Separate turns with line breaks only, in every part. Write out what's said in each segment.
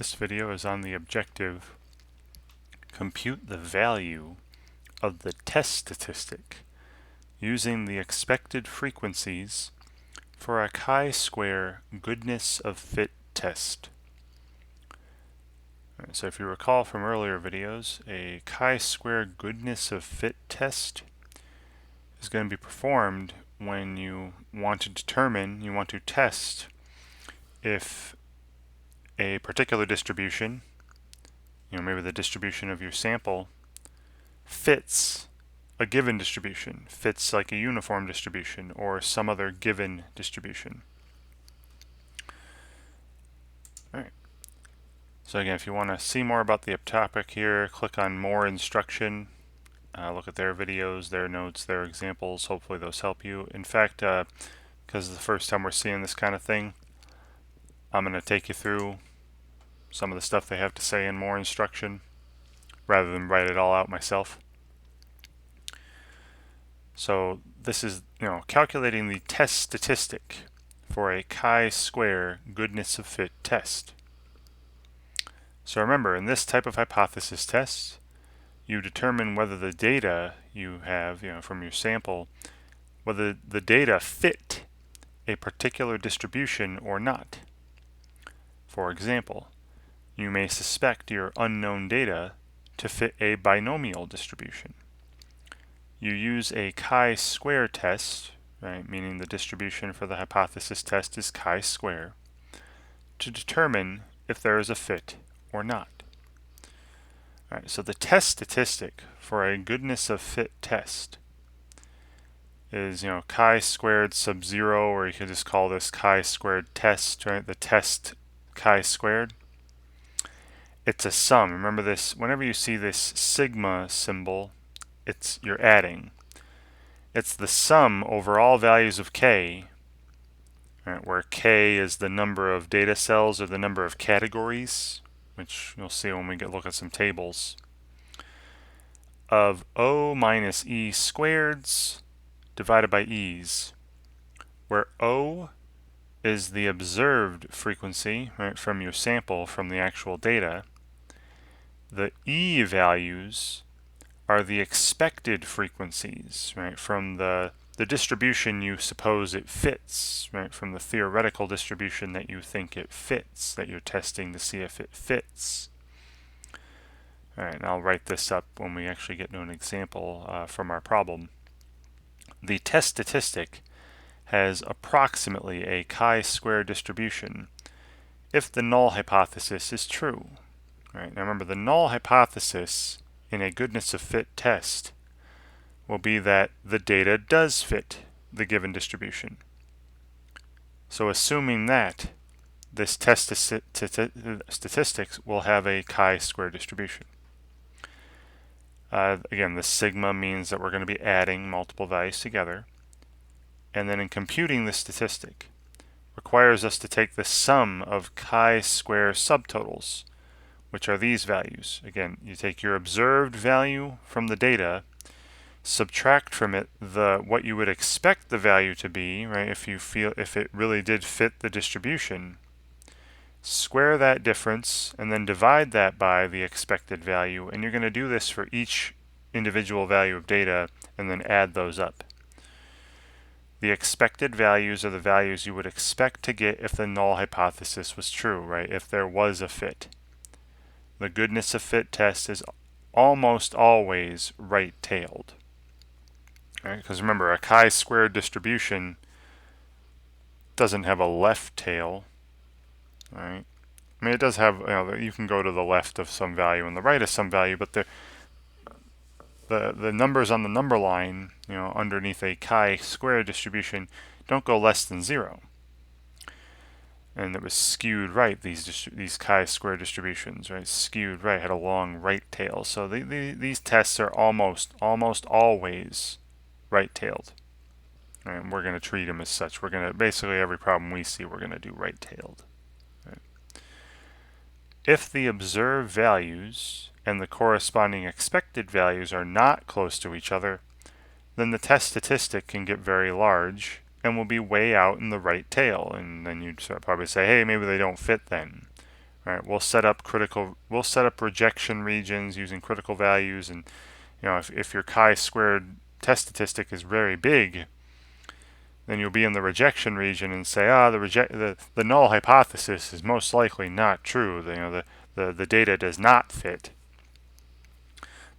This video is on the objective compute the value of the test statistic using the expected frequencies for a chi-square goodness of fit test. So if you recall from earlier videos, a chi-square goodness of fit test is going to be performed when you want to test if a particular distribution, maybe the distribution of your sample, fits a given distribution, fits like a uniform distribution or some other given distribution. Alright. So again, if you want to see more about the topic here, click on More Instruction. Look at their videos, their notes, their examples. Hopefully those help you. In fact, because it's the first time we're seeing this kind of thing, I'm going to take you through some of the stuff they have to say in More Instruction rather than write it all out myself. So this is, calculating the test statistic for a chi-square goodness of fit test. So remember, in this type of hypothesis test, you determine whether the data you have, from your sample, whether the data fit a particular distribution or not. For example, you may suspect your unknown data to fit a binomial distribution. You use a chi-square test, right, meaning the distribution for the hypothesis test is chi-square, to determine if there is a fit or not. All right, so the test statistic for a goodness of fit test is, chi-squared sub 0, or you could just call this chi-squared test, right, the test chi-squared. It's a sum. Remember this, whenever you see this sigma symbol, you're adding. It's the sum over all values of k, right, where k is the number of data cells or the number of categories, which you'll see when we look at some tables, of O minus E squareds divided by E's, where O is the observed frequency, right, from your sample, from the actual data. The E values are the expected frequencies, right, from the distribution you suppose it fits, right, from the theoretical distribution that you think it fits, that you're testing to see if it fits. All right, and I'll write this up when we actually get to an example from our problem. The test statistic has approximately a chi-square distribution if the null hypothesis is true. All right, now remember, the null hypothesis in a goodness of fit test will be that the data does fit the given distribution. So assuming that, this test statistics will have a chi-square distribution. Again, the sigma means that we're going to be adding multiple values together. And then in computing the statistic, requires us to take the sum of chi-square subtotals, which are these values. Again, you take your observed value from the data, subtract from it what you would expect the value to be, right, if it really did fit the distribution, square that difference, and then divide that by the expected value, and you're going to do this for each individual value of data and then add those up. The expected values are the values you would expect to get if the null hypothesis was true, right, if there was a fit. The goodness of fit test is almost always right-tailed. Right? Because remember, a chi-squared distribution doesn't have a left tail. Right? I mean, it does have, you can go to the left of some value and the right of some value, but the numbers on the number line, underneath a chi-square distribution don't go less than 0. And it was skewed right, these chi-square distributions, right? Skewed right, had a long right tail. So these tests are almost always right-tailed. And we're going to treat them as such. We're going to, basically every problem we see, we're going to do right-tailed. Right? If the observed values and the corresponding expected values are not close to each other, then the test statistic can get very large and will be way out in the right tail. And then you'd probably say, hey, maybe they don't fit then. All right, we'll set up rejection regions using critical values, and if your chi-squared test statistic is very big, then you'll be in the rejection region and say, the null hypothesis is most likely not true. The data does not fit.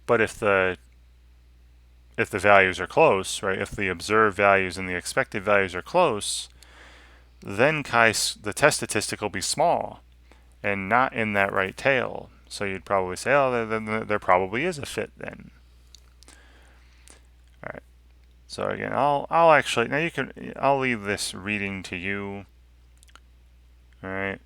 But if the values are close, right? If the observed values and the expected values are close, then the test statistic will be small and not in that right tail. So you'd probably say, then there probably is a fit then. All right. So again, I'll actually I'll leave this reading to you. All right.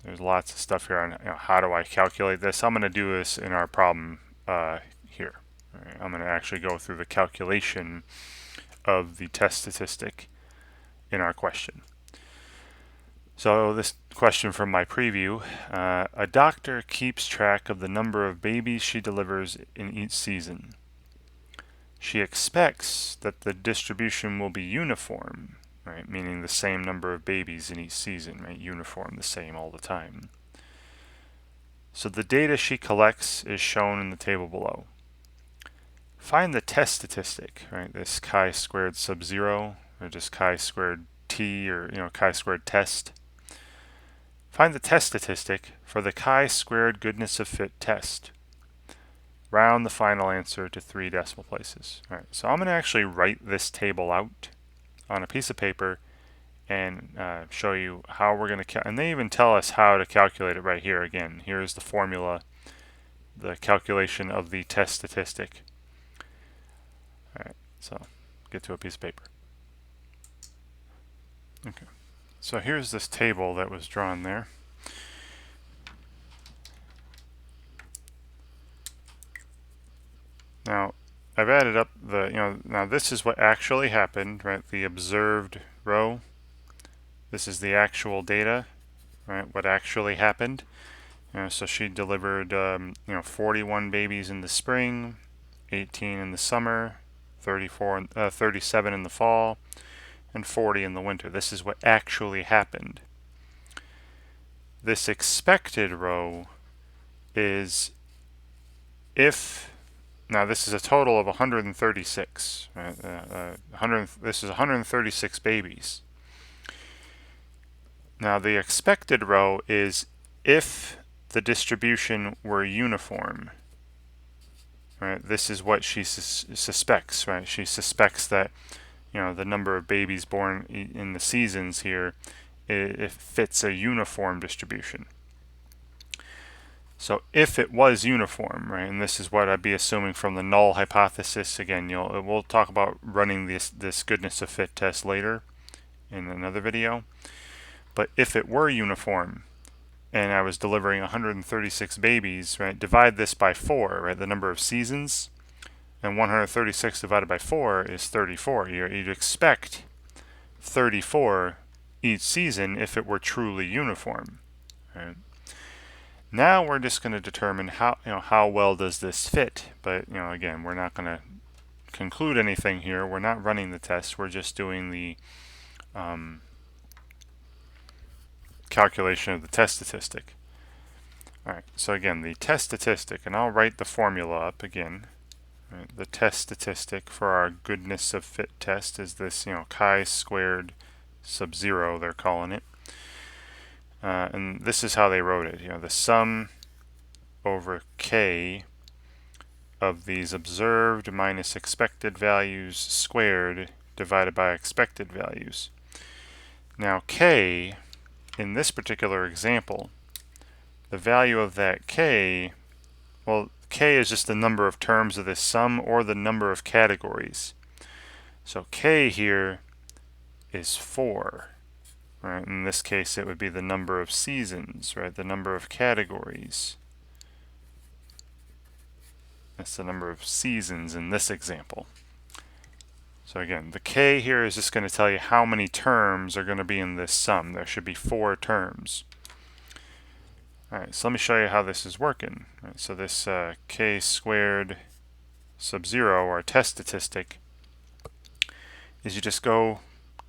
There's lots of stuff here on how do I calculate this. I'm going to do this in our problem here. All right. I'm going to actually go through the calculation of the test statistic in our question. So this question from my preview, a doctor keeps track of the number of babies she delivers in each season. She expects that the distribution will be uniform, right? Meaning the same number of babies in each season, right? Uniform, the same all the time. So the data she collects is shown in the table below. Find the test statistic, right? This chi-squared sub 0, or just chi-squared t, or chi-squared test. Find the test statistic for the chi-squared goodness of fit test. Round the final answer to 3 decimal places. All right, so I'm going to actually write this table out on a piece of paper and show you how we're going to and they even tell us how to calculate it right here. Again, here's the formula, the calculation of the test statistic. All right, so get to a piece of paper. Okay, so here's this table that was drawn there. Now, I've added up now this is what actually happened, right? The observed row. This is the actual data, right? What actually happened. So she delivered, 41 babies in the spring, 18 in the summer, 37 in the fall, and 40 in the winter. This is what actually happened. This expected row is now this is a total of 136. Right? This is 136 babies. Now the expected row is if the distribution were uniform. Right? This is what she suspects. Right? She suspects that the number of babies born in the seasons here, it fits a uniform distribution. So if it was uniform, right, and this is what I'd be assuming from the null hypothesis. Again, we'll talk about running this goodness of fit test later in another video. But if it were uniform, and I was delivering 136 babies, right, divide this by 4, right, the number of seasons, and 136 divided by 4 is 34. You'd expect 34 each season if it were truly uniform, right? Now we're just going to determine how well does this fit. But again, we're not going to conclude anything here. We're not running the test. We're just doing the calculation of the test statistic. All right. So again, the test statistic, and I'll write the formula up again. Right, the test statistic for our goodness of fit test is this chi-squared sub 0. They're calling it. And this is how they wrote it. The sum over k of these observed minus expected values squared divided by expected values. Now k, in this particular example, the value of that k, well, k is just the number of terms of this sum or the number of categories. So k here is 4. Right, in this case, it would be the number of seasons, right? The number of categories. That's the number of seasons in this example. So again, the k here is just going to tell you how many terms are going to be in this sum. There should be 4 terms. All right, so let me show you how this is working. Right, so this k squared sub 0, our test statistic, is you just go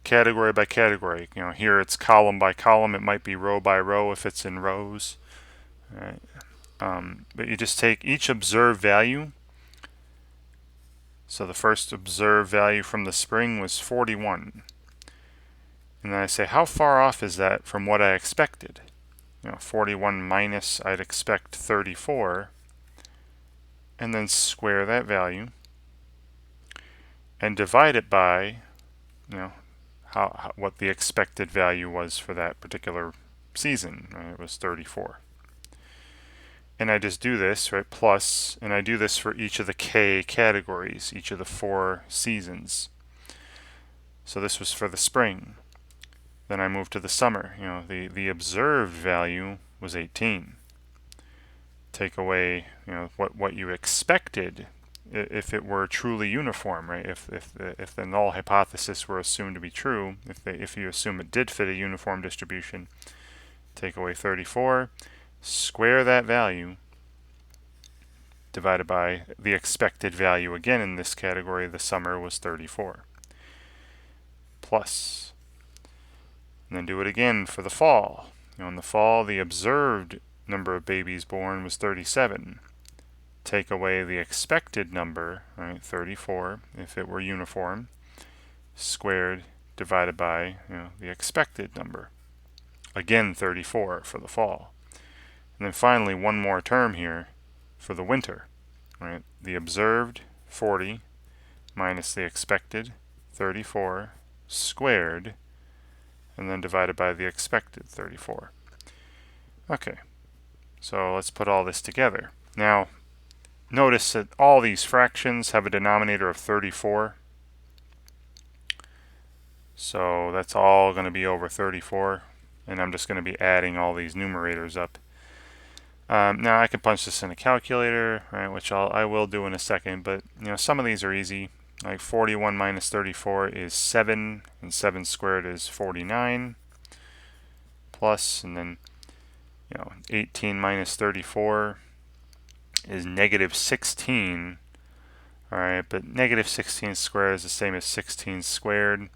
category by category. Here it's column by column. It might be row by row if it's in rows. Right. But you just take each observed value. So the first observed value from the spring was 41. And then I say, how far off is that from what I expected? 41 minus, I'd expect 34. And then square that value and divide it by, what the expected value was for that particular season. Right? It was 34. And I just do this, right, plus, and I do this for each of the K categories, each of the 4 seasons. So this was for the spring. Then I move to the summer. The observed value was 18. Take away, what you expected if it were truly uniform, right? If the null hypothesis were assumed to be true, if you assume it did fit a uniform distribution, take away 34, square that value, divided by the expected value. Again, in this category, the summer was 34. Plus, and then do it again for the fall. In the fall, the observed number of babies born was 37. Take away the expected number, right, 34, if it were uniform, squared, divided by the expected number. Again, 34 for the fall. And then finally, one more term here for the winter. Right? The observed, 40, minus the expected, 34, squared, and then divided by the expected, 34. Okay, so let's put all this together. Now, notice that all these fractions have a denominator of 34. So that's all going to be over 34. And I'm just going to be adding all these numerators up. Now I can punch this in a calculator, right, which I will do in a second. But some of these are easy. Like 41 minus 34 is 7, and 7 squared is 49. Plus, and then 18 minus 34 is negative 16. Alright, but negative 16 squared is the same as 16 squared.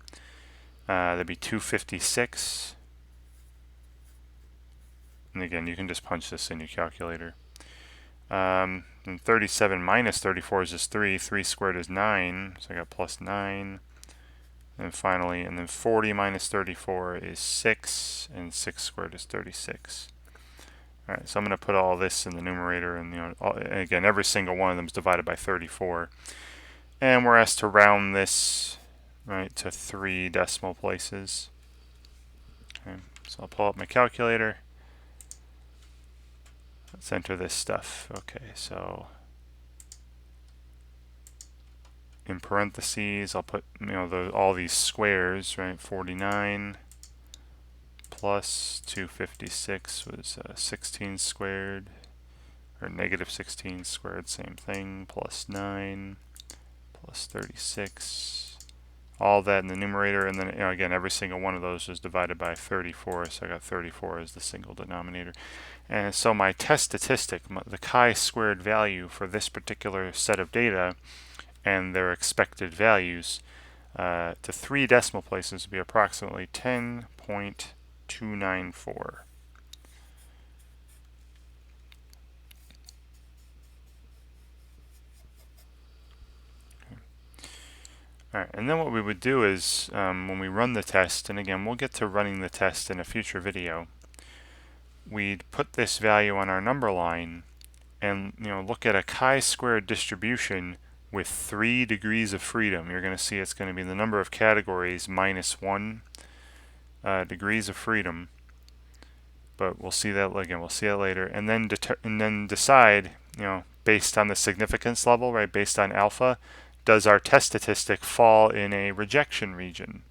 That'd be 256. And again, you can just punch this in your calculator. And 37 minus 34 is just 3. 3 squared is 9, so I got plus 9. And finally, and then 40 minus 34 is 6, and 6 squared is 36. Alright, so I'm going to put all this in the numerator, and again, every single one of them is divided by 34. And we're asked to round this, right, to 3 decimal places. Okay, so I'll pull up my calculator. Let's enter this stuff. Okay, so in parentheses, I'll put all these squares, right? 49 plus 256 was 16 squared, or negative 16 squared, same thing, plus 9 plus 36. All that in the numerator, and then again, every single one of those is divided by 34, so I got 34 as the single denominator. And so my test statistic, the chi-squared value for this particular set of data and their expected values to 3 decimal places would be approximately 10.294. Alright, and then what we would do is, when we run the test, and again, we'll get to running the test in a future video, we'd put this value on our number line and look at a chi-squared distribution with 3 degrees of freedom. You're going to see it's going to be the number of categories minus 1 degrees of freedom. But we'll see that again. We'll see that later, and then decide, based on the significance level, right? Based on alpha, does our test statistic fall in a rejection region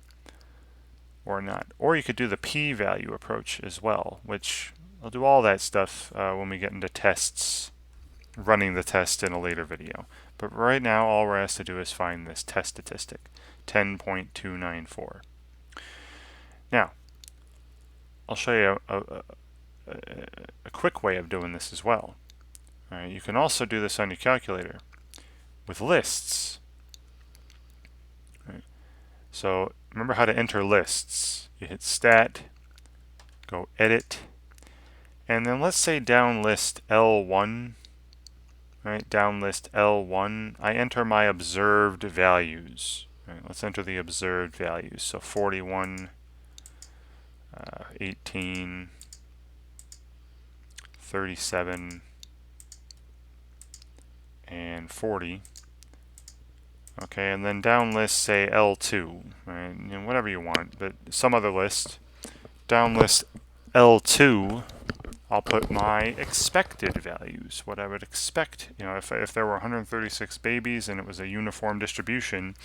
or not? Or you could do the p-value approach as well, which I'll do all that stuff when we get into tests, running the test in a later video. But right now, all we're asked to do is find this test statistic, 10.294. Now, I'll show you a quick way of doing this as well. All right, you can also do this on your calculator with lists. Right. So remember how to enter lists. You hit Stat, go Edit, and then let's say down list L1, right? Down list L1, I enter my observed values. Right, let's enter the observed values. So 41, 18, 37, and 40. Okay, and then down list say L2, right? You know, whatever you want, but some other list. Down list L2, I'll put my expected values, what I would expect. You know, if there were 136 babies and it was a uniform distribution,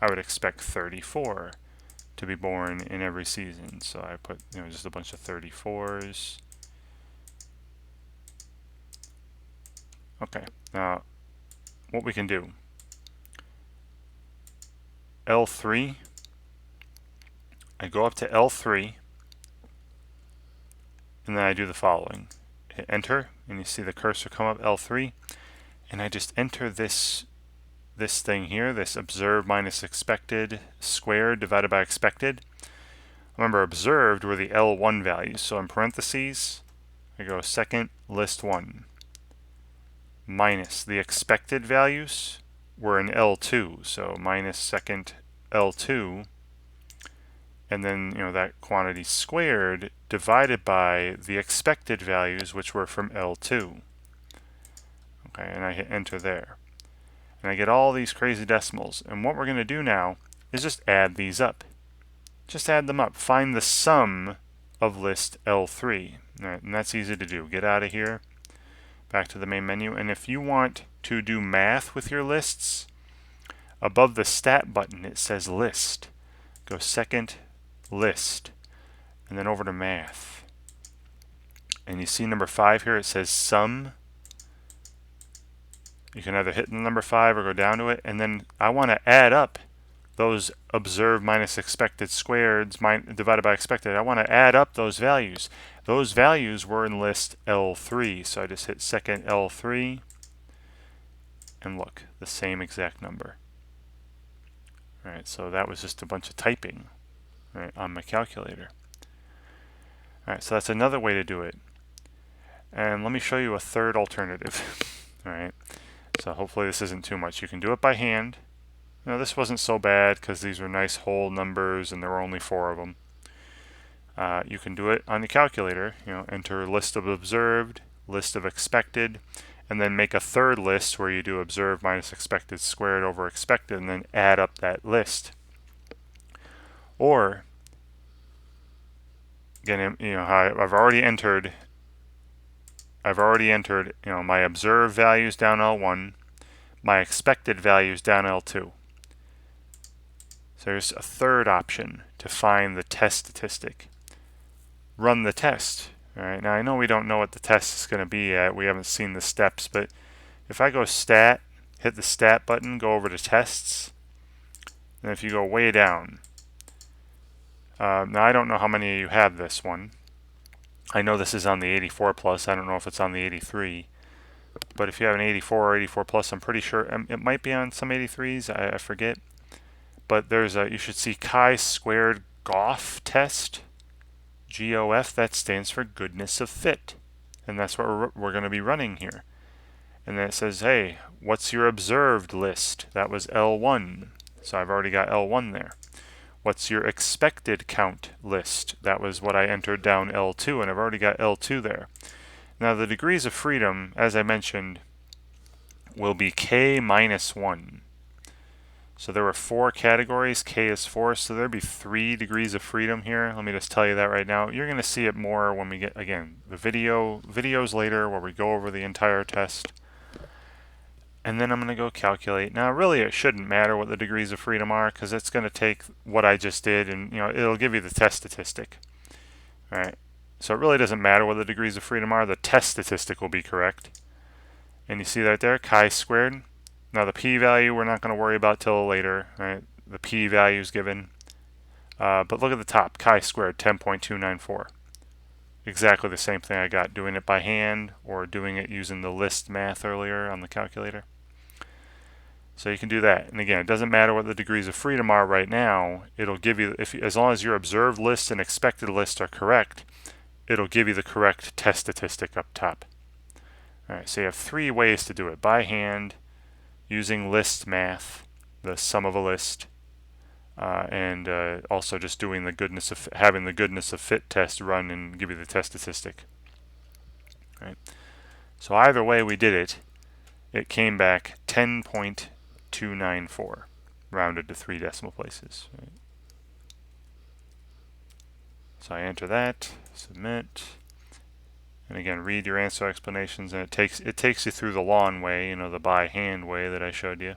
I would expect 34 to be born in every season. So I put, you know, just a bunch of 34s. Okay, now what we can do, L3, I go up to L3, and then I do the following. Hit enter, and you see the cursor come up, L3, and I just enter this thing here, this observed minus expected squared divided by expected. Remember, observed were the L1 values, so in parentheses, I go second list 1 minus the expected values were in L2, so minus second L2, and then, you know, that quantity squared divided by the expected values, which were from L2. Okay, and I hit enter there. And I get all these crazy decimals. And what we're going to do now is just add these up. Just add them up. Find the sum of list L3. All right, and that's easy to do. Get out of here, back to the main menu. And if you want to do math with your lists, above the stat button it says list. Go second list, and then over to math. And you see number 5 here, it says sum. You can either hit the number 5 or go down to it, and then I want to add up those observed minus expected squareds divided by expected. I want to add up those values. Those values were in list L3, so I just hit second L3, and look, the same exact number. All right, so that was just a bunch of typing, right, on my calculator. All right, so that's another way to do it. And let me show you a third alternative. All right, so hopefully this isn't too much. You can do it by hand. You know, this wasn't so bad because these were nice whole numbers and there were only 4 of them. You can do it on the calculator. You know, enter list of observed, list of expected, and then make a third list where you do observed minus expected squared over expected, and then add up that list. Or again, you know, I've already entered, you know, my observed values down L1, my expected values down L2. So there's a third option to find the test statistic. Run the test. All right, now I know we don't know what the test is going to be yet. We haven't seen the steps, but if I go stat, hit the stat button, go over to tests, and if you go way down, now I don't know how many of you have this one. I know this is on the 84 plus. I don't know if it's on the 83. But if you have an 84 or 84 plus, I'm pretty sure it might be on some 83s. I forget. But there's you should see chi-squared GOF test. GOF, that stands for goodness of fit. And that's what we're going to be running here. And then it says, hey, what's your observed list? That was L1. So I've already got L1 there. What's your expected count list? That was what I entered down L2, and I've already got L2 there. Now the degrees of freedom, as I mentioned, will be K minus 1. So there were 4 categories, K is 4, so there'd be 3 degrees of freedom here. Let me just tell you that right now. You're going to see it more when we get, again, the videos later where we go over the entire test. And then I'm going to go calculate. Now really it shouldn't matter what the degrees of freedom are because it's going to take what I just did and, you know, it'll give you the test statistic. All right. So it really doesn't matter what the degrees of freedom are. The test statistic will be correct. And you see that there, chi-squared. Now the p-value we're not going to worry about till later, right? The p-value is given. But look at the top, chi-squared, 10.294. Exactly the same thing I got doing it by hand or doing it using the list math earlier on the calculator. So you can do that. And again, it doesn't matter what the degrees of freedom are right now. It'll give you, as long as your observed list and expected list are correct, it'll give you the correct test statistic up top. All right, so you have 3 ways to do it: by hand, using list math, the sum of a list, and also just doing having the goodness of fit test run and give you the test statistic. All right. So either way we did it, it came back 10.294, rounded to 3 decimal places. Right. So I enter that, submit, and again read your answer explanations, and it takes you through the long way, the by hand way that I showed you.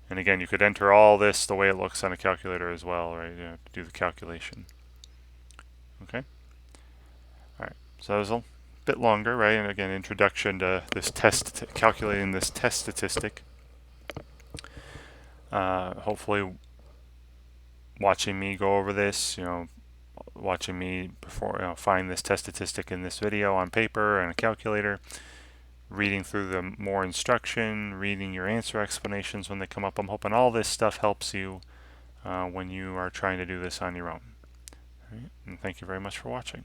And again, you could enter all this the way it looks on a calculator as well, right? To do the calculation. Okay. All right. So that was a bit longer, right? And again, introduction to this calculating this test statistic. Hopefully, watching me go over this, watching me find this test statistic in this video on paper and a calculator, reading through the more instruction, reading your answer explanations when they come up. I'm hoping all this stuff helps you when you are trying to do this on your own. All right, and thank you very much for watching.